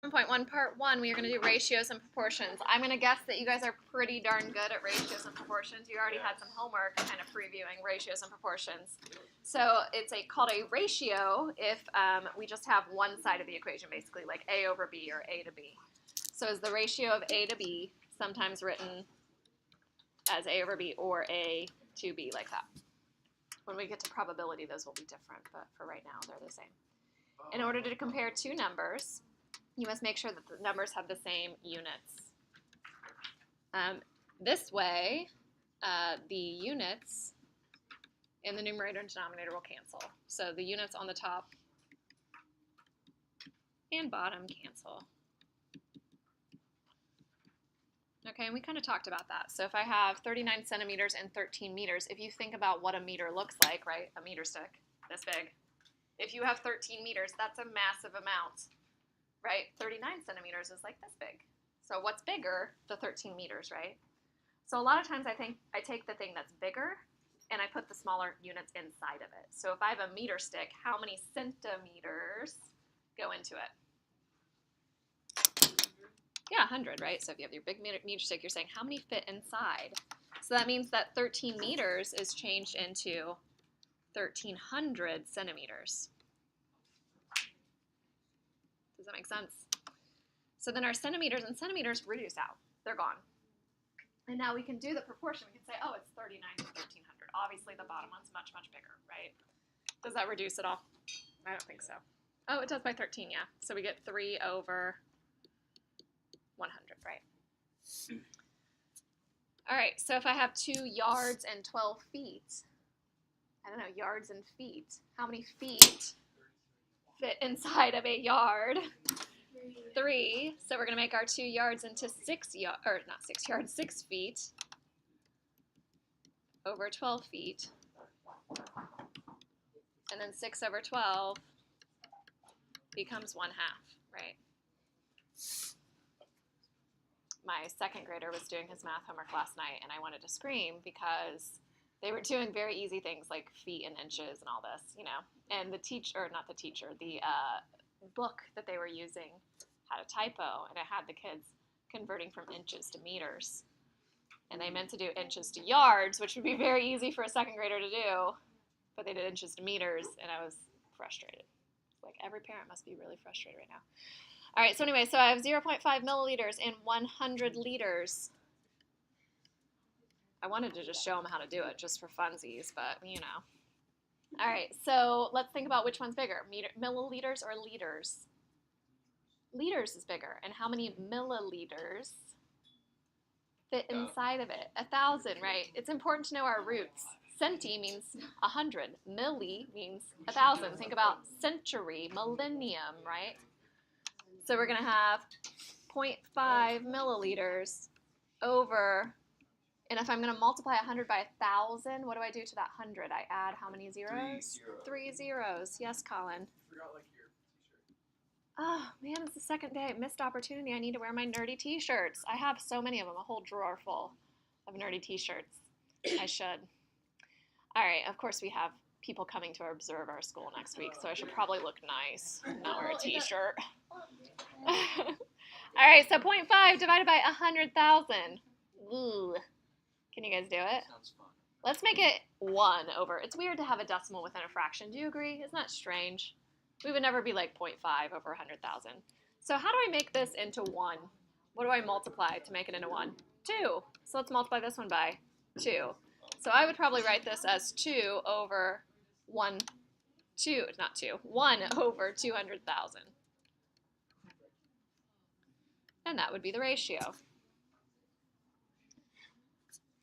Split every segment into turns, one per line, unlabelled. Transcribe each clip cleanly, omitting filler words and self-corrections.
1.1 part 1, we are going to do ratios and proportions. I'm going to guess that you guys are pretty darn good at ratios and proportions. You already had some homework kind of previewing ratios and proportions. So it's called a ratio if we just have one side of the equation, basically, like A over B or A to B. So is the ratio of A to B sometimes written as A over B or A to B, like that. When we get to probability, those will be different, but for right now, they're the same. In order to compare two numbers, you must make sure that the numbers have the same units. This way, the units in the numerator and denominator will cancel. So the units on the top and bottom cancel. Okay, and we kind of talked about that. So if I have 39 centimeters and 13 meters, if you think about what a meter looks like, right, a meter stick, this big. If you have 13 meters, that's a massive amount, right? 39 centimeters is like this big. So what's bigger? The 13 meters, right? So a lot of times I take the thing that's bigger and I put the smaller units inside of it. So if I have a meter stick, how many centimeters go into it? Yeah, 100, right? So if you have your big meter stick, you're saying how many fit inside? So that means that 13 meters is changed into 1,300 centimeters. Does that make sense? So then our centimeters and centimeters reduce out. They're gone. And now we can do the proportion. We can say, oh, it's 39 to 1,300. Obviously, the bottom one's much, much bigger, right? Does that reduce at all? I don't think so. Oh, it does by 13, yeah. So we get 3 over 100, right? All right, so if I have 2 yards and 12 feet, I don't know, yards and feet. How many feet fit inside of a yard? 3. So we're going to make our 2 yards into 6 feet over 12 feet. And then 6 over 12 becomes 1/2, right? My second grader was doing his math homework last night, and I wanted to scream because they were doing very easy things like feet and inches and all this, you know. And the teacher, or not the teacher, the book that they were using had a typo, and it had the kids converting from inches to meters. And they meant to do inches to yards, which would be very easy for a second grader to do, but they did inches to meters, and I was frustrated. Like, every parent must be really frustrated right now. All right, so anyway, so I have 0.5 milliliters in 100 liters. I wanted to just show them how to do it just for funsies, but, you know. All right, so let's think about which one's bigger, milliliters or liters. Liters is bigger, and how many milliliters fit inside of it? 1,000, right? It's important to know our roots. Centi means 100. Milli means 1,000. Think about century, millennium, right? So we're going to have 0.5 milliliters over, and if I'm going to multiply 100 by 1,000, what do I do to that 100? I add how many zeros? 3 zeros. Yes, Colin. Oh, man, it's the second day. Missed opportunity. I need to wear my nerdy t-shirts. I have so many of them, a whole drawer full of nerdy t-shirts. I should. All right, of course we have people coming to observe our school next week, so I should probably look nice and not wear a t-shirt. All right, so 0.5 divided by 100,000. Ooh. Can you guys do it?
Sounds fun.
Let's make it 1 over. It's weird to have a decimal within a fraction. Do you agree? Isn't that strange? We would never be like 0.5 over 100,000. So how do I make this into 1? What do I multiply to make it into 1? 2. So let's multiply this one by 2. So I would probably write this as 2 over 1 over 200,000. And that would be the ratio. All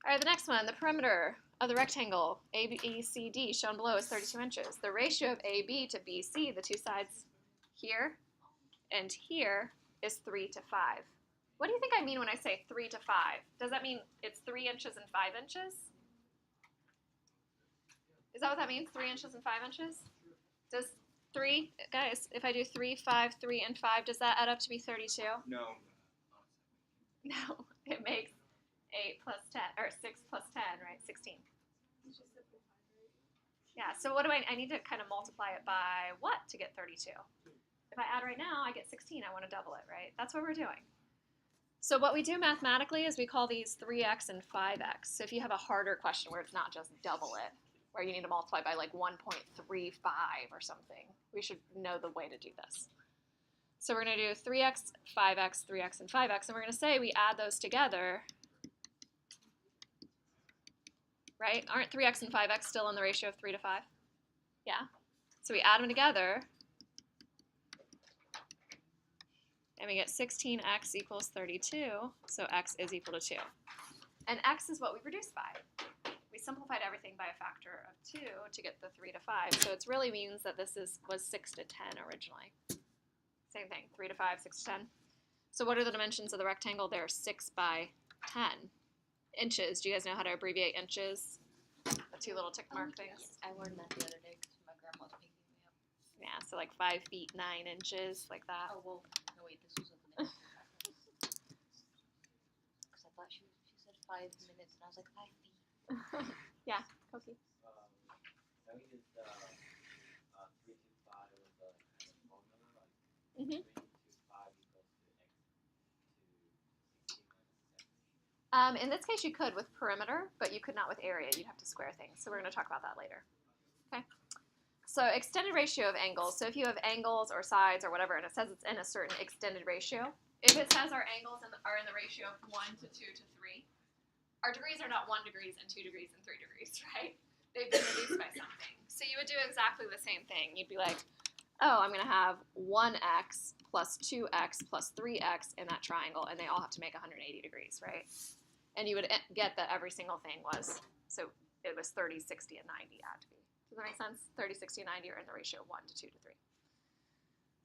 right, the next one, the perimeter of the rectangle ABCD shown below is 32 inches. The ratio of AB to BC, the two sides here and here, is 3 to 5. What do you think I mean when I say 3 to 5? Does that mean it's 3 inches and 5 inches? Is that what that means, 3 inches and 5 inches? Does 3, guys, if I do 3, 5, 3, and 5, does that add up to be 32?
No.
No, it makes 8 plus 10, or 6 plus 10, right? 16. Yeah, so what do I need to kind of multiply it by what to get 32? If I add right now, I get 16. I want to double it, right? That's what we're doing. So what we do mathematically is we call these 3x and 5x. So if you have a harder question where it's not just double it, where you need to multiply by like 1.35 or something, we should know the way to do this. So we're going to do 3x, 5x, 3x, and 5x, and we're going to say we add those together, right? Aren't 3x and 5x still in the ratio of 3 to 5? Yeah. So we add them together, and we get 16x equals 32, so x is equal to 2. And x is what we reduced by. We simplified everything by a factor of 2 to get the 3 to 5, so it really means that this was 6 to 10 originally. Same thing, 3 to 5, 6 to 10. So what are the dimensions of the rectangle? They're 6 by 10 inches. Do you guys know how to abbreviate inches? The two little tick mark things?
I learned that the other day because my grandma was picking me up.
Yeah, so like 5 feet, 9 inches, like that.
Oh, well, no, wait, this was a minute. Because I thought she said 5 minutes, and I was like, 5 feet.
Yeah, Koki.
Can we use the 3 to 5 with the kind of formula, like 3 to 5 equals to x to 16 minus 7?
In this case, you could with perimeter, but you could not with area. You'd have to square things. So we're going to talk about that later. Okay. So extended ratio of angles. So if you have angles or sides or whatever, and it says it's in a certain extended ratio, if it says our angles are in the ratio of 1 to 2 to 3, our degrees are not 1 degrees and 2 degrees and 3 degrees, right? They've been reduced by something. So you would do exactly the same thing. You'd be like, oh, I'm going to have 1x plus 2x plus 3x in that triangle, and they all have to make 180 degrees, right? And you would get that every single thing was, so it was 30, 60, and 90 had to be. Does that make sense? 30, 60, and 90 are in the ratio of 1 to 2 to 3.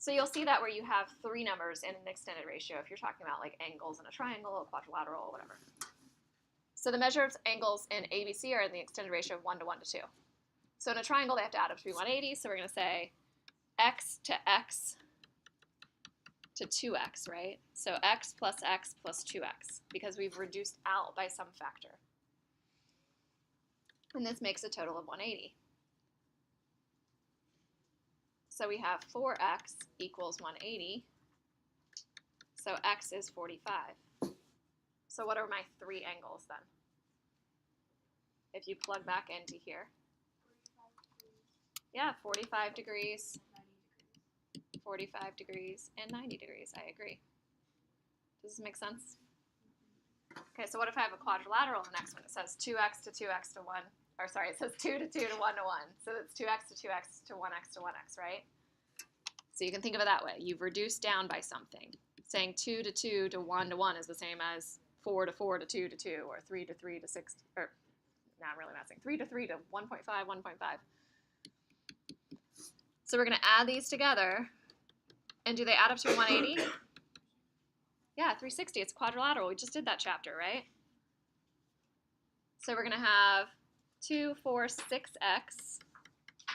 So you'll see that where you have 3 numbers in an extended ratio if you're talking about like angles in a triangle, a quadrilateral, whatever. So the measure of angles in ABC are in the extended ratio of 1 to 1 to 2. So in a triangle, they have to add up to be 180, so we're going to say x to 2x, right? So x plus 2x, because we've reduced out by some factor. And this makes a total of 180. So we have 4x equals 180, so x is 45. So what are my 3 angles then? If you plug back into here. Yeah, 45 degrees, 45 degrees, and 90 degrees. I agree. Does this make sense? Okay, so what if I have a quadrilateral in the next one? It says 2x to 2x to 1. Or sorry, it says 2 to 2 to 1 to 1. So it's 2x to 2x to 1x to 1x, right? So you can think of it that way. You've reduced down by something. Saying 2 to 2 to 1 to 1 is the same as 4 to 4 to 2 to 2, or 3 to 3 to 6, or, no, I'm really messing. 3 to 3 to 1.5, 1.5. So we're going to add these together, and do they add up to 180? Yeah, 360. It's quadrilateral. We just did that chapter, right? So we're going to have 2, 4, 6x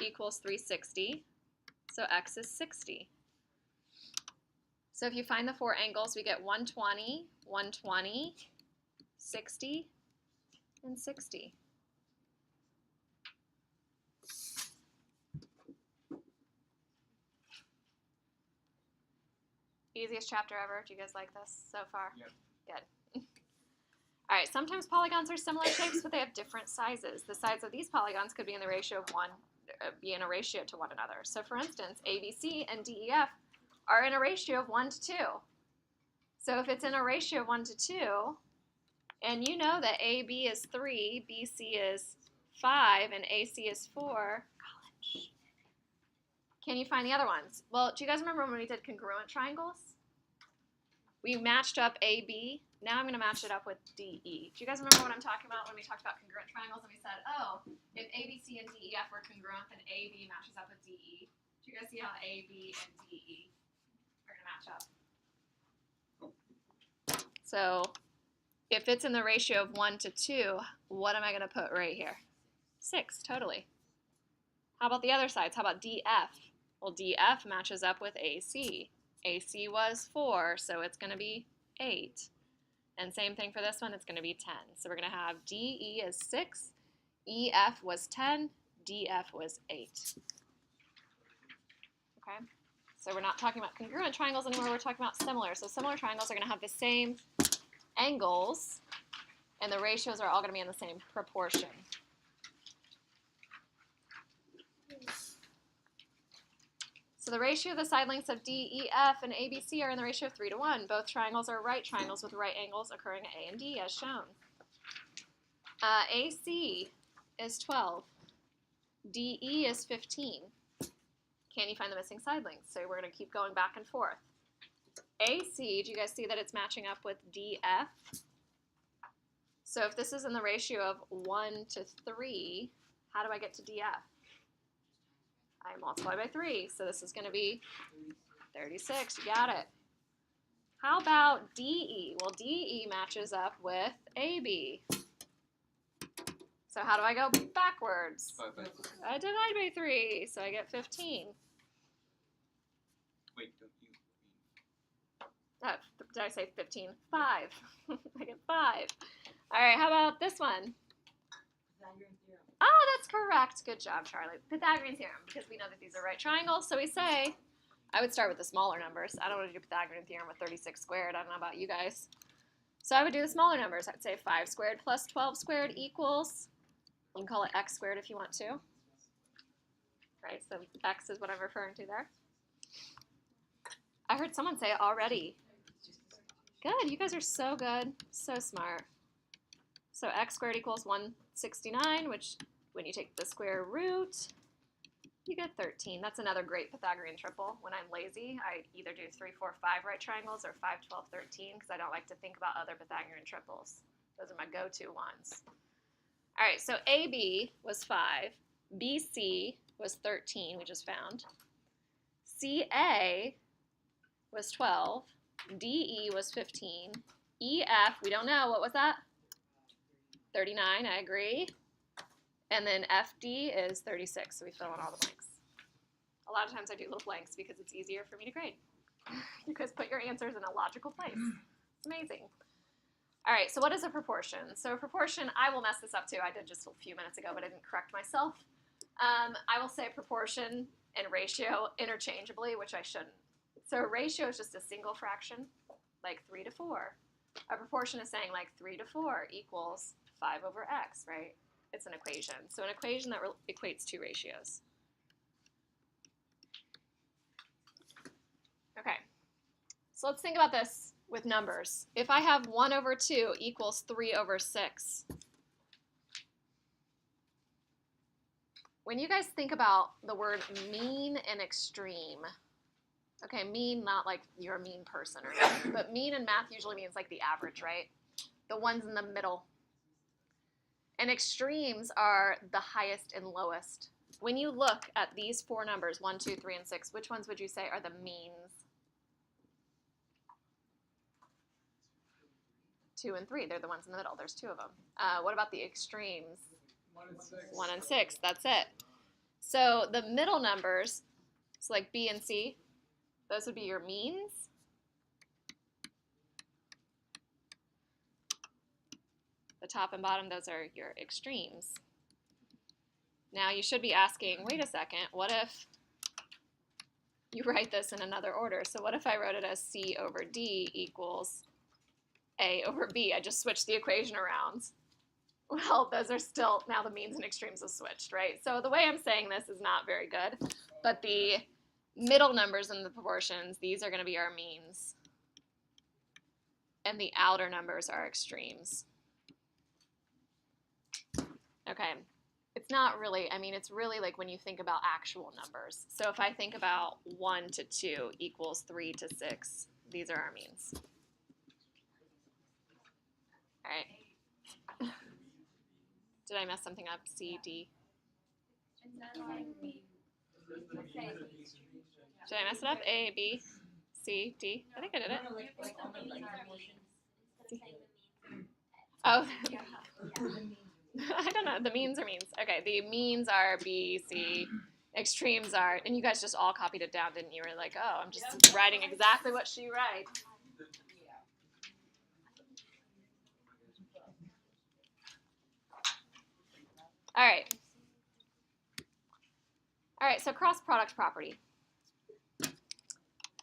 equals 360. So x is 60. So if you find the 4 angles, we get 120, 120, 60, and 60. Easiest chapter ever. Do you guys like this so far?
Yep.
Good. All right, sometimes polygons are similar shapes, but they have different sizes. The sides of these polygons could be in the ratio of be in a ratio to one another. So for instance, ABC and DEF are in a ratio of 1 to 2. So if it's in a ratio of 1 to 2, and you know that AB is 3, BC is 5, and AC is 4, can you find the other ones? Well, do you guys remember when we did congruent triangles? We matched up AB. Now I'm going to match it up with DE. Do you guys remember what I'm talking about when we talked about congruent triangles and we said, oh, if ABC and DEF were congruent, then AB matches up with DE. Do you guys see how AB and DE are going to match up? So if it's in the ratio of 1 to 2, what am I going to put right here? 6, totally. How about the other sides? How about DF? Well, DF matches up with AC. AC was 4, so it's going to be 8. And same thing for this one, it's going to be 10. So we're going to have DE is 6, EF was 10, DF was 8. Okay? So we're not talking about congruent triangles anymore, we're talking about similar. So similar triangles are going to have the same angles, and the ratios are all going to be in the same proportion. So the ratio of the side lengths of DEF and ABC are in the ratio of 3 to 1. Both triangles are right triangles with right angles occurring at A and D as shown. AC is 12. DE is 15. Can you find the missing side lengths? So we're going to keep going back and forth. AC, do you guys see that it's matching up with DF? So if this is in the ratio of 1 to 3, how do I get to DF? I multiply by 3, so this is going to be 36. You got it. How about DE? Well, DE matches up with AB. So how do I go backwards? I divide by 3, so I get 15.
Wait, don't you
Did I say 15? 5. I get 5. All right, how about this one?
Pythagorean Theorem.
Oh, that's correct. Good job, Charlie. Pythagorean Theorem, because we know that these are right triangles. So we say, I would start with the smaller numbers. I don't want to do Pythagorean Theorem with 36 squared. I don't know about you guys. So I would do the smaller numbers. I'd say 5 squared plus 12 squared equals, you can call it x squared if you want to. Right, so x is what I'm referring to there. I heard someone say it already. Good, you guys are so good, so smart. So x squared equals 169, which when you take the square root, you get 13. That's another great Pythagorean triple. When I'm lazy, I either do 3, 4, 5 right triangles or 5, 12, 13 because I don't like to think about other Pythagorean triples. Those are my go-to ones. All right, so AB was 5, BC was 13, we just found. CA was 12, DE was 15, EF, we don't know, what was that? 39, I agree. And then FD is 36, so we fill in all the blanks. A lot of times I do little blanks because it's easier for me to grade. You guys put your answers in a logical place. It's amazing. All right, so what is a proportion? So a proportion, I will mess this up too. I did just a few minutes ago, but I didn't correct myself. I will say proportion and ratio interchangeably, which I shouldn't. So a ratio is just a single fraction, like 3 to 4. A proportion is saying like 3 to 4 equals 5 over x, right? It's an equation. So an equation that equates two ratios. Okay, so let's think about this with numbers. If I have 1 over 2 equals 3 over 6, when you guys think about the word mean and extreme, okay, mean, not like you're a mean person or anything, but mean in math usually means like the average, right? The ones in the middle. And extremes are the highest and lowest. When you look at these four numbers, 1, 2, 3, and 6, which ones would you say are the means? 2 and 3, they're the ones in the middle. There's 2 of them. What about the extremes?
1 and 6.
1 and 6, that's it. So the middle numbers, so like B and C, those would be your means. The top and bottom, those are your extremes. Now you should be asking, wait a second, what if you write this in another order? So what if I wrote it as C over D equals A over B? I just switched the equation around. Well, those are still, now the means and extremes have switched, right? So the way I'm saying this is not very good, but the middle numbers in the proportions, these are going to be our means. And the outer numbers are extremes. Okay, it's not really, I mean, it's really like when you think about actual numbers. So if I think about 1 to 2 equals 3 to 6, these are our means. All right. Did I mess something up? C, D? Did I mess it up? A, B, C, D? I think I did it. Oh. I don't know. The means are means. Okay, the means are B, C, extremes are, and you guys just all copied it down, didn't you? You were like, oh, I'm just writing exactly what she writes. All right. All right, so cross product property.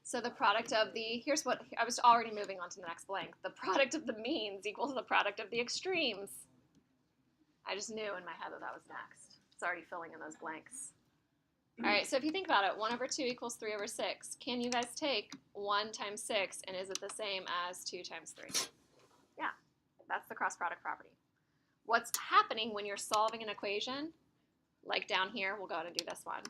So the product of the, here's what, I was already moving on to the next blank. The product of the means equals the product of the extremes. I just knew in my head that was next. It's already filling in those blanks. All right, so if you think about it, 1 over 2 equals 3 over 6. Can you guys take 1 times 6, and is it the same as 2 times 3? Yeah, that's the cross product property. What's happening when you're solving an equation, like down here, we'll go ahead and do this one,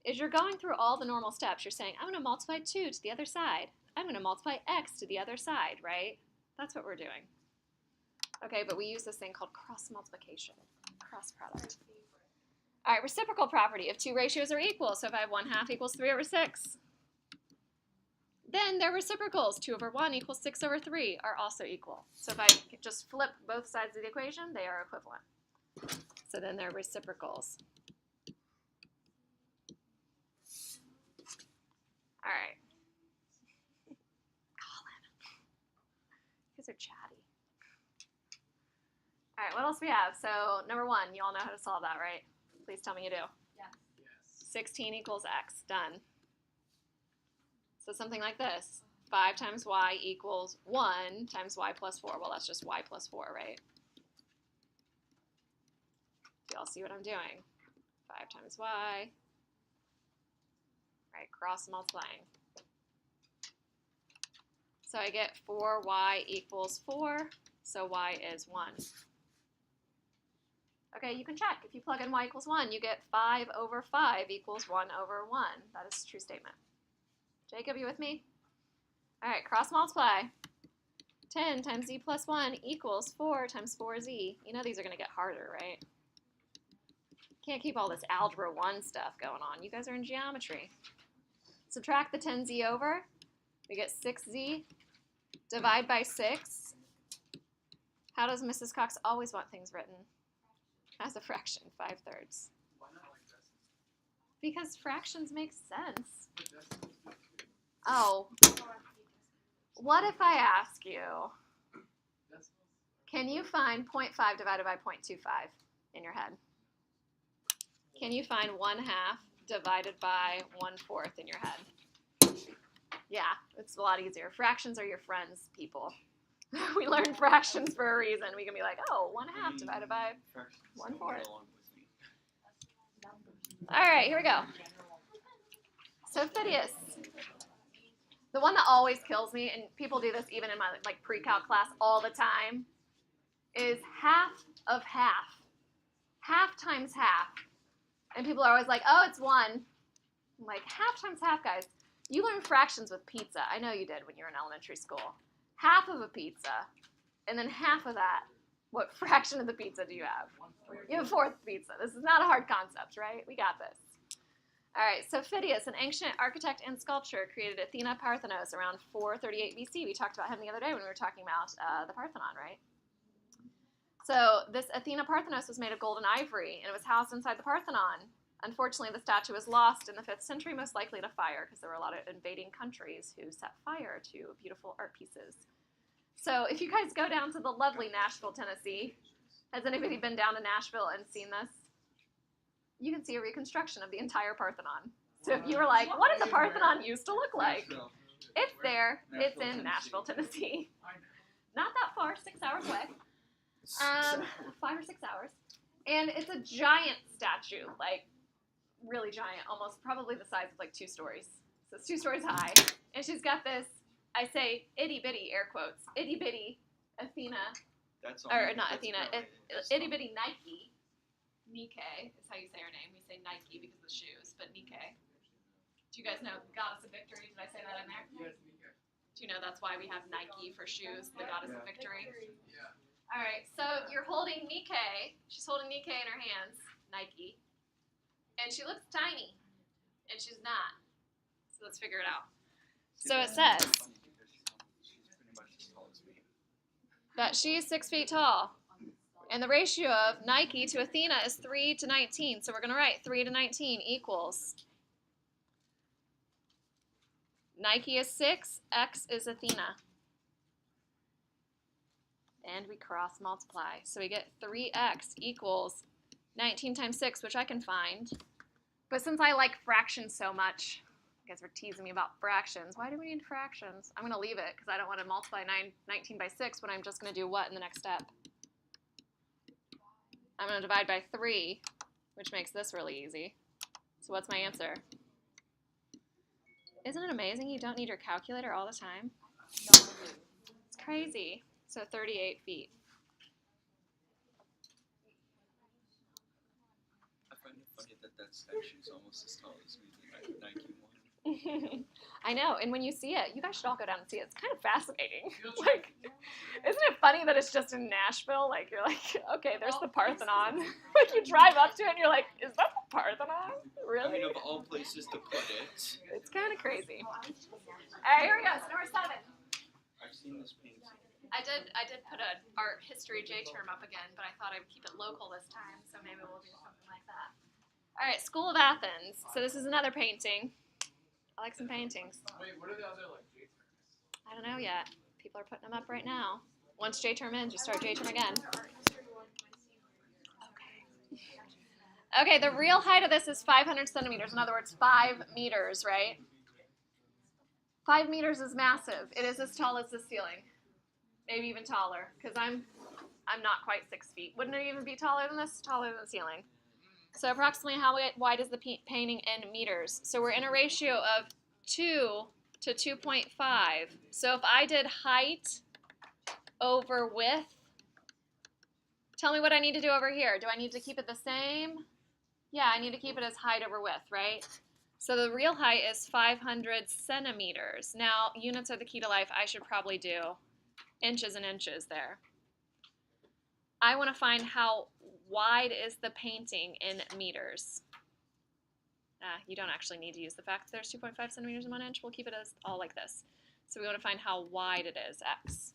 is you're going through all the normal steps. You're saying, I'm going to multiply 2 to the other side. I'm going to multiply x to the other side, right? That's what we're doing. Okay, but we use this thing called cross multiplication, cross product. All right, reciprocal property. If 2 ratios are equal, so if I have 1/2 equals 3 over 6, then they're reciprocals. 2 over 1 equals 6 over 3 are also equal. So if I just flip both sides of the equation, they are equivalent. So then they're reciprocals. All right. Colin. You guys are chatty. All right, what else we have? So number 1, you all know how to solve that, right? Please tell me you do.
Yes.
16 equals x. Done. So something like this. 5 times y equals 1 times y plus 4. Well, that's just y plus 4, right? Do y'all see what I'm doing? 5 times y. Right, cross multiplying. So I get 4y equals 4, so y is 1. Okay, you can check. If you plug in y equals 1, you get 5 over 5 equals 1 over 1. That is a true statement. Jacob, you with me? All right, cross multiply. 10 times z plus 1 equals 4 times 4z. You know these are going to get harder, right? Can't keep all this algebra 1 stuff going on. You guys are in geometry. Subtract the 10z over. We get 6z. Divide by 6. How does Mrs. Cox always want things written? As a fraction, 5/3.
Why not like decimals?
Because fractions make sense.
But decimals do too.
Oh, what if I ask you,
Decimals?
can you find 0.5 divided by 0.25 in your head? Can you find 1/2 divided by 1/4 in your head? Yeah, it's a lot easier. Fractions are your friends, people. We learn fractions for a reason. We can be like, oh, 1/2 divided by 1/4. All right, here we go. So Phidias, the one that always kills me, and people do this even in my like pre-calc class all the time, is half of half. Half times half. And people are always like, oh, it's 1. I'm like, half times half, guys. You learned fractions with pizza. I know you did when you were in elementary school. Half of a pizza, and then half of that, what fraction of the pizza do you have? You have a 4th pizza. This is not a hard concept, right? We got this. All right, so Phidias, an ancient architect and sculptor, created Athena Parthenos around 438 BC. We talked about him the other day when we were talking about the Parthenon, right? So this Athena Parthenos was made of gold and ivory, and it was housed inside the Parthenon. Unfortunately, the statue was lost in the 5th century, most likely to fire, because there were a lot of invading countries who set fire to beautiful art pieces. So if you guys go down to the lovely Nashville, Tennessee, has anybody been down to Nashville and seen this? You can see a reconstruction of the entire Parthenon. So if you were like, what did the Parthenon used to look like? It's there. It's in Nashville, Tennessee. Not that far, 6 hours away. 5 or 6 hours. And it's a giant statue, like really giant, almost probably the size of like 2 stories. So it's 2 stories high. And she's got this, I say itty bitty, air quotes, itty bitty Athena, or not Athena, itty bitty Nike. Nike is how you say her name. We say Nike because of the shoes, but Nike. Do you guys know Goddess of Victory? Did I say that in there?
Yes, Nika.
Do you know that's why we have Nike for shoes, the Goddess of Victory?
Yeah.
All right, so you're holding Nike. She's holding Nike in her hands, Nike. And she looks tiny, and she's not. So let's figure it out. So it says that she's 6 feet tall. And the ratio of Nike to Athena is 3 to 19. So we're going to write 3 to 19 equals. Nike is 6, X is Athena. And we cross multiply. So we get 3x equals 19 times 6, which I can find. But since I like fractions so much, You guys were teasing me about fractions. Why do we need fractions? I'm going to leave it because I don't want to multiply 19 by 6 when I'm just going to do what in the next step? I'm going to divide by 3, which makes this really easy. So what's my answer? Isn't it amazing you don't need your calculator all the time? It's crazy. So 38 feet.
I find it funny that that statue is almost as tall as me, the Nike one.
I know, and when you see it, you guys should all go down and see it. It's kind of fascinating. Like, isn't it funny that it's just in Nashville? Like, you're like, okay, there's the Parthenon. Like, you drive up to it and you're like, is that the Parthenon?
I
Really?
mean, of all places to put it.
It's kind of crazy. All right, here we go. So number 7.
I've seen this painting.
I did put an art history J term up again, but I thought I'd keep it local this time, so maybe we'll do something like that. All right, School of Athens. So this is another painting. I like some paintings.
Wait, what are the other like J terms?
I don't know yet. People are putting them up right now. Once J term ends, you start J term again. Okay, the real height of this is 500 centimeters. In other words, 5 meters, right? 5 meters is massive. It is as tall as the ceiling. Maybe even taller, because I'm not quite 6 feet. Wouldn't it even be taller than this? Taller than the ceiling. So approximately how wide is the painting in meters? So we're in a ratio of 2 to 2.5. So if I did height over width, tell me what I need to do over here. Do I need to keep it the same? Yeah, I need to keep it as height over width, right? So the real height is 500 centimeters. Now, units are the key to life. I should probably do inches and inches there. I want to find how wide is the painting in meters. You don't actually need to use the fact that there's 2.5 centimeters in 1 inch. We'll keep it as all like this. So we want to find how wide it is, x.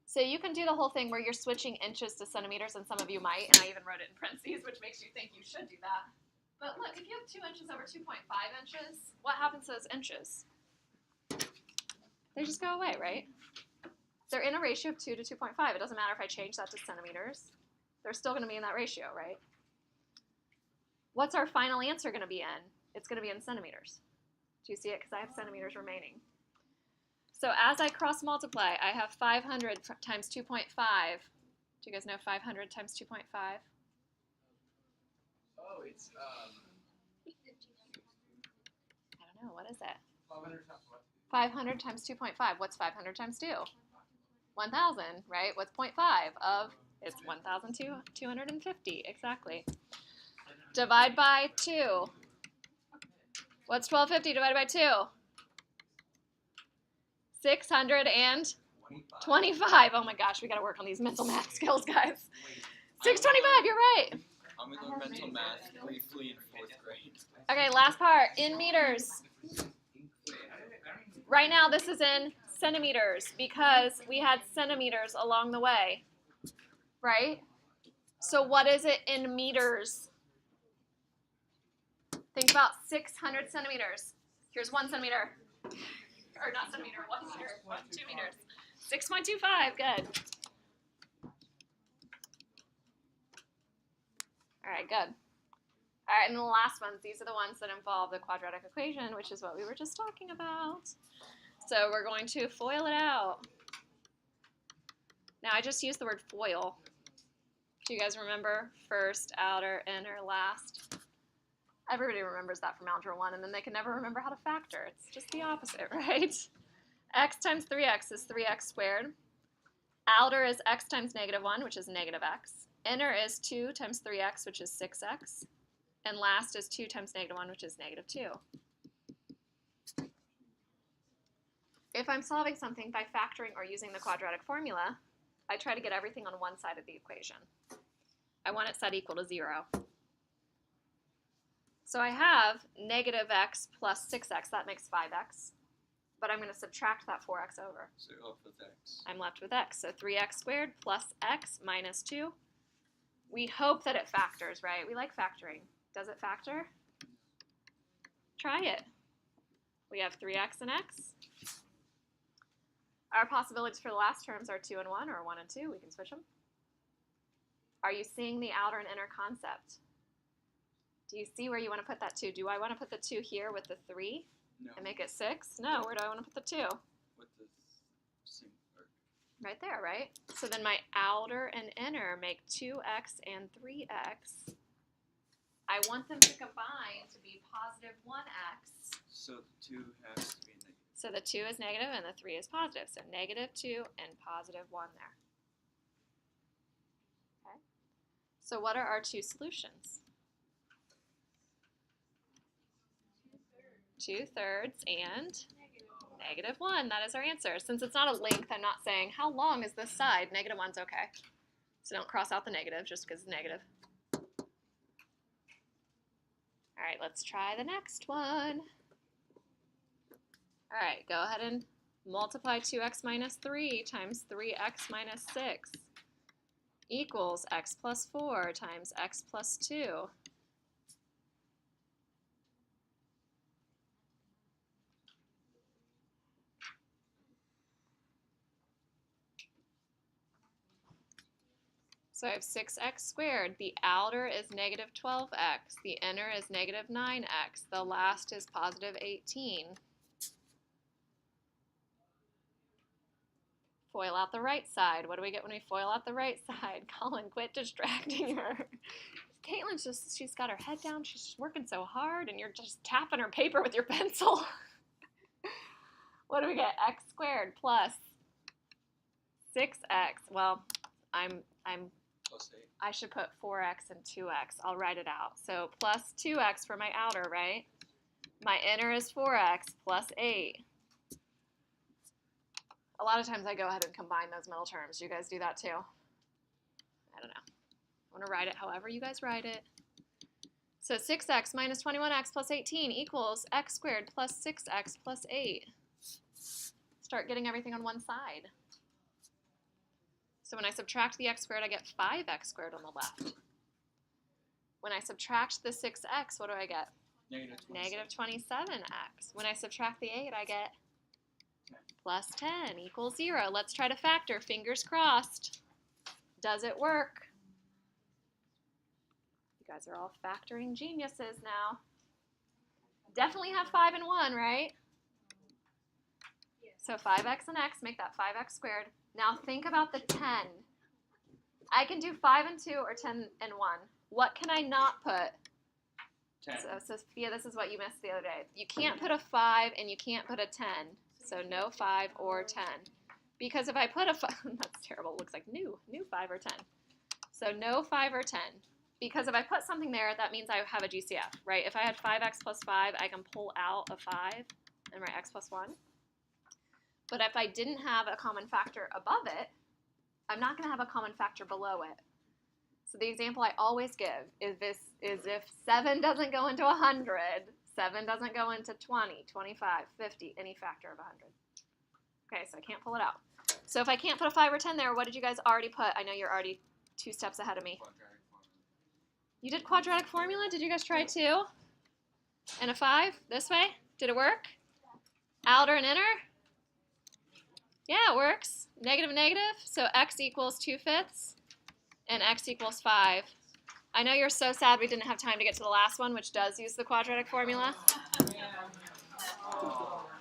So you can do the whole thing where you're switching inches to centimeters, and some of you might, and I even wrote it in parentheses, which makes you think you should do that. But look, if you have 2 inches over 2.5 inches, what happens to those inches? They just go away, right? They're in a ratio of 2 to 2.5. It doesn't matter if I change that to centimeters. They're still going to be in that ratio, right? What's our final answer going to be in? It's going to be in centimeters. Do you see it? Because I have centimeters remaining. So as I cross multiply, I have 500 times 2.5. Do you guys know 500 times 2.5?
Oh, it's
I don't know. What is it?
500 times what?
500 times 2.5. What's 500 times 2? 1,000, right? What's 0.5 of? It's 1,250, exactly. Divide by 2. What's 1,250 divided by 2? 625. Oh my gosh, we got to work on these mental math skills, guys. 625, you're right.
I'm going to learn mental math briefly in 4th grade.
Okay, last part. In meters. Right now, this is in centimeters because we had centimeters along the way, right? So what is it in meters? Think about 600 centimeters. Here's 1 centimeter. Or not centimeter, 1 meter, 2 meters. 6.25, good. All right, good. All right, and the last ones, these are the ones that involve the quadratic equation, which is what we were just talking about. So we're going to FOIL it out. Now, I just used the word FOIL. Do you guys remember first, outer, inner, last? Everybody remembers that from Algebra 1, and then they can never remember how to factor. It's just the opposite, right? X times 3x is 3x squared. Outer is x times -1, which is negative x. Inner is 2 times 3x, which is 6x. And last is 2 times -1, which is -2. If I'm solving something by factoring or using the quadratic formula, I try to get everything on one side of the equation. I want it set equal to 0. So I have -x plus 6x. That makes 5x. But I'm going to subtract that 4x over.
So you're left with x.
I'm left with x. So 3x squared plus x minus 2. We hope that it factors, right? We like factoring. Does it factor? Try it. We have 3x and x. Our possibilities for the last terms are 2 and 1 or 1 and 2. We can switch them. Are you seeing the outer and inner concept? Do you see where you want to put that 2? Do I want to put the 2 here with the 3
No.
and make it 6? No, where do I want to put the 2?
With the same.
Right there, right? So then my outer and inner make 2x and 3x. I want them to combine to be positive 1x.
So the 2 has to be negative.
So the 2 is negative and the 3 is positive. So negative 2 and positive 1 there. Okay. So what are our 2 solutions? 2/3 and negative 1. That is our answer. Since it's not a length, I'm not saying how long is this side. Negative 1's okay. So don't cross out the negative just because it's negative. All right, let's try the next one. All right, go ahead and multiply 2x minus 3 times 3x minus 6 equals x plus 4 times x plus 2. So I have 6x squared. The outer is negative 12x. The inner is negative 9x. The last is positive 18. Foil out the right side. What do we get when we foil out the right side? Colin, quit distracting her. Caitlin's she's got her head down. She's just working so hard, and you're just tapping her paper with your pencil. What do we get? X squared plus 6x. Well,
Plus 8.
I should put 4x and 2x. I'll write it out. So plus 2x for my outer, right? My inner is 4x plus 8. A lot of times I go ahead and combine those middle terms. Do you guys do that too? I don't know. I want to write it however you guys write it. So 6x minus 21x plus 18 equals x squared plus 6x plus 8. Start getting everything on one side. So when I subtract the x squared, I get 5x squared on the left. When I subtract the 6x, what do I get?
Negative 27.
Negative 27x. When I subtract the 8, I get
10.
plus 10 equals 0. Let's try to factor. Fingers crossed. Does it work? You guys are all factoring geniuses now. Definitely have 5 and 1, right? So 5x and x make that 5x squared. Now think about the 10. I can do 5 and 2 or 10 and 1. What can I not put?
10.
So Sophia, this is what you missed the other day. You can't put a 5 and you can't put a 10. So no 5 or 10. Because if I put a 5, that's terrible. It looks like new 5 or 10. So no 5 or 10. Because if I put something there, that means I have a GCF, right? If I had 5x plus 5, I can pull out a 5 and write x plus 1. But if I didn't have a common factor above it, I'm not going to have a common factor below it. So the example I always give is if 7 doesn't go into 100, 7 doesn't go into 20, 25, 50, any factor of 100. Okay, so I can't pull it out. So if I can't put a 5 or 10 there, what did you guys already put? I know you're already 2 steps ahead of me.
Quadratic formula.
You did quadratic formula? Did you guys try 2? And a 5? This way? Did it work? Outer and inner? Yeah, it works. Negative and negative. So x equals 2/5 and x equals 5. I know you're so sad we didn't have time to get to the last one, which does use the quadratic formula.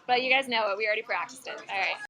But you guys know it. We already practiced it. All right.